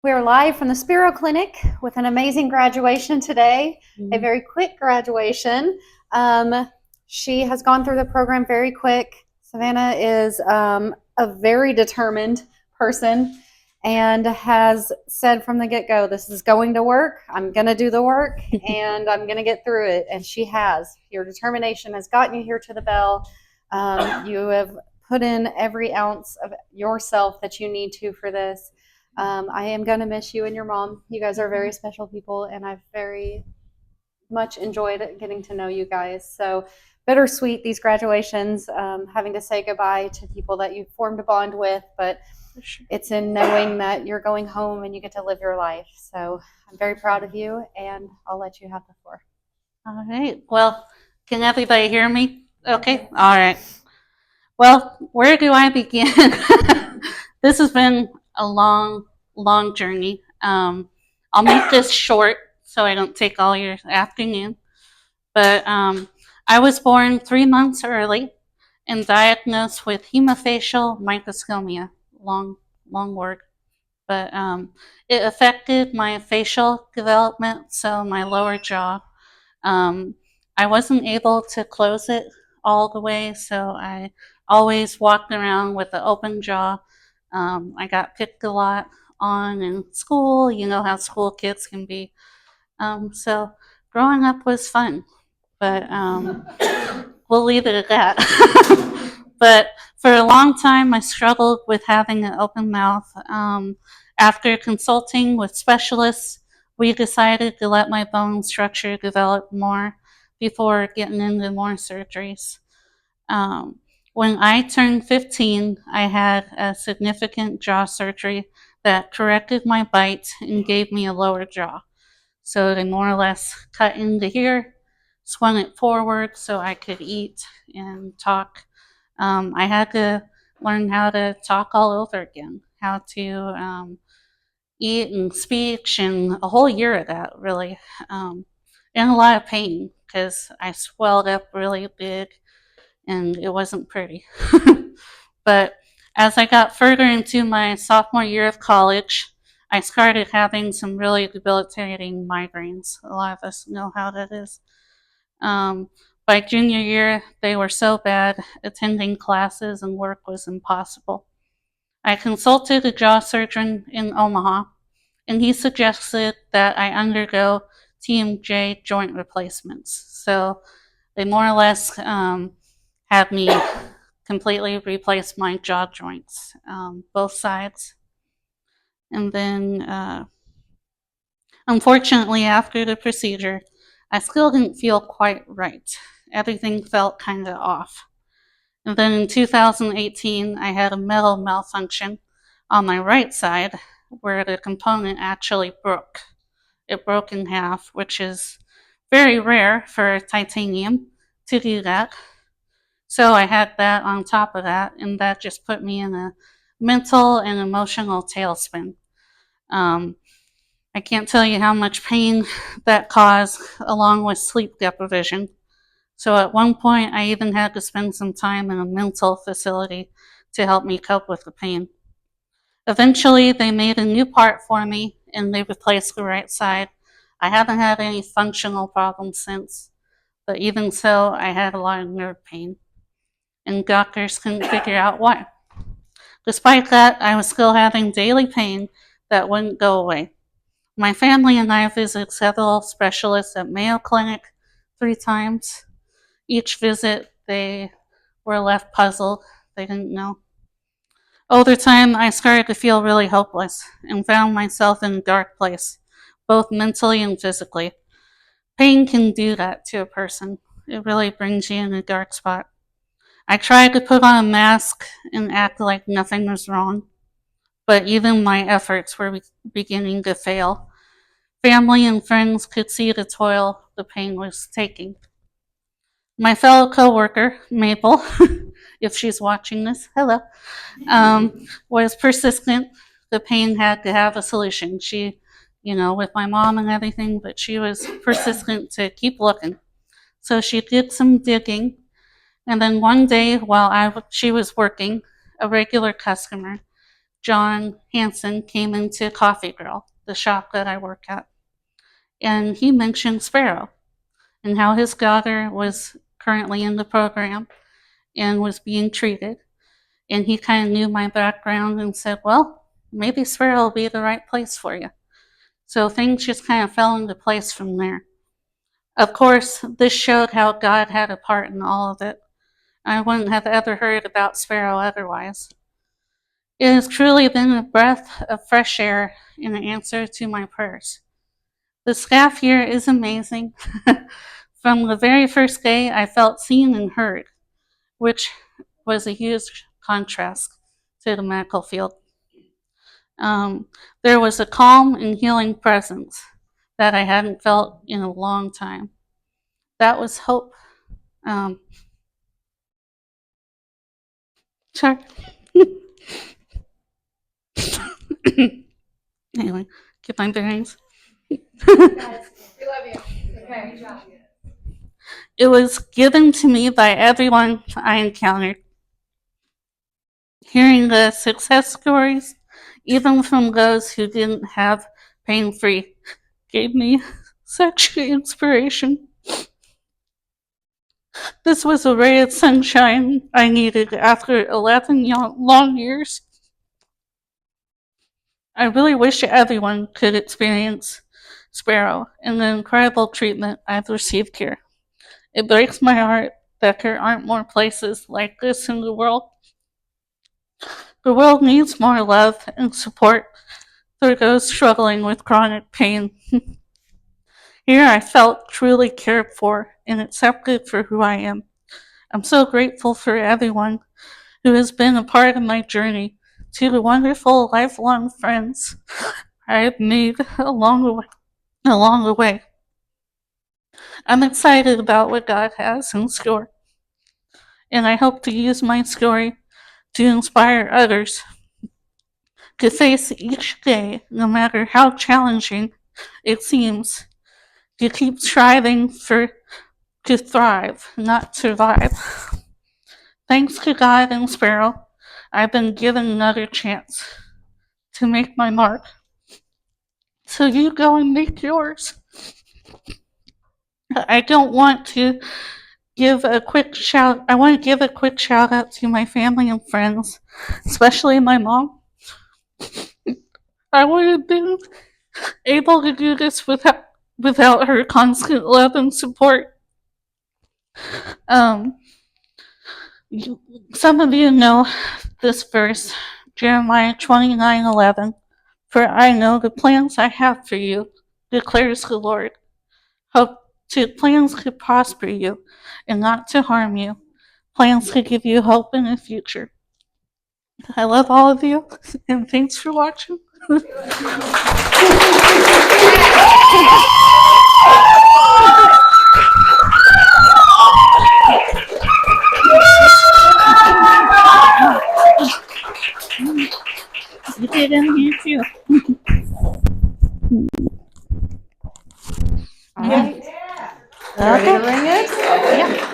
We're live from the Spero Clinic with an amazing graduation today, a very quick graduation. She has gone through the program very quick. Savannah is a very determined person and has said from the get-go, this is going to work. I'm going to do the work and I'm going to get through it. And she has. Your determination has gotten you here to the bell. You have put in every ounce of yourself that you need to for this. I am going to miss you and your mom. You guys are very special people, and I've very much enjoyed getting to know you guys. So bittersweet, these graduations, having to say goodbye to people that you formed a bond with, but it's in knowing that you're going home and you get to live your life. So I'm very proud of you, and I'll let you have the floor. All right. Well, can everybody hear me? Okay. All right. Well, where do I begin? This has been a long journey. I'll make this short so I don't take all your afternoon. But I was born 3 months early and diagnosed with hemifacial microscomia. Long word. But it affected my facial development, so my lower jaw. I wasn't able to close it all the way, so I always walked around with an open jaw. I got picked a lot on in school. You know how school kids can be. So growing up was fun, but we'll leave it at that. But for a long time, I struggled with having an open mouth. After consulting with specialists, we decided to let my bone structure develop more before getting into more surgeries. When I turned 15, I had a significant jaw surgery that corrected my bite and gave me a lower jaw. So they more or less cut into here, swung it forward so I could eat and talk. I had to learn how to talk all over again, how to eat and speech, and a whole year of that, really. In a lot of pain because I swelled up really big and it wasn't pretty. But as I got further into my sophomore year of college, I started having some really debilitating migraines. A lot of us know how that is. By junior year, they were so bad, attending classes and work was impossible. I consulted a jaw surgeon in Omaha, and he suggested that I undergo TMJ joint replacements. So they more or less had me completely replace my jaw joints, both sides. And then, unfortunately, after the procedure, I still didn't feel quite right. Everything felt kind of off. And then in 2018, I had a metal malfunction on my right side where the component actually broke. It broke in half, which is very rare for titanium to do that. So I had that on top of that, and that just put me in a mental and emotional tailspin. I can't tell you how much pain that caused, along with sleep deprivation. So at one point, I even had to spend some time in a mental facility to help me cope with the pain. Eventually, they made a new part for me and they replaced the right side. I haven't had any functional problems since, but even so, I had a lot of nerve pain, and doctors couldn't figure out why. Despite that, I was still having daily pain that wouldn't go away. My family and I visited several specialists at Mayo Clinic 3 times. Each visit, they were left puzzled. They didn't know. Over time, I started to feel really hopeless and found myself in a dark place, both mentally and physically. Pain can do that to a person. It really brings you in a dark spot. I tried to put on a mask and act like nothing was wrong, but even my efforts were beginning to fail. Family and friends could see the toll the pain was taking. My fellow coworker, Maple, if she's watching this, hello, was persistent. The pain had to have a solution. She, with my mom and everything, but she was persistent to keep looking. So she did some digging, and then one day while she was working, a regular customer John Hansen came into Coffee Girl, the shop that I work at, and he mentioned Spero and how his daughter was currently in the program and was being treated. And he kind of knew my background and said, well, maybe Spero will be the right place for you. So things just kind of fell into place from there. Of course, this showed how God had a part in all of it. I wouldn't have ever heard about Spero otherwise. It has truly been a breath of fresh air and an answer to my prayers. The staff here is amazing. From the very first day, I felt seen and heard, which was a huge contrast to the medical field. There was a calm and healing presence that I hadn't felt in a long time. That was hope. Sorry. Anyway, get my bearings. We love you. Okay, good job. It was given to me by everyone I encountered. Hearing the success stories, even from those who didn't have pain-free, gave me such inspiration. This was a ray of sunshine I needed after 11 long years. I really wish everyone could experience Spero and the incredible treatment I've received here. It breaks my heart that there aren't more places like this in the world. The world needs more love and support for those struggling with chronic pain. Here I felt truly cared for and accepted for who I am. I'm so grateful for everyone who has been a part of my journey, to the wonderful lifelong friends I have made along the way. I'm excited about what God has in store, and I hope to use my story to inspire others to face each day, no matter how challenging it seems, to keep striving to thrive, not survive. Thanks to God and Spero, I've been given another chance to make my mark. So you go and make yours. I want to give a quick shout out to my family and friends, especially my mom. I would have been able to do this without her constant love and support. Some of you know this verse, Jeremiah 29:11. For I know the plans I have for you, declares the Lord. Plans to prosper you and not to harm you. Plans to give you hope in the future. I love all of you, and thanks for watching. You did in here too. All right. Ready to ring it? Yeah.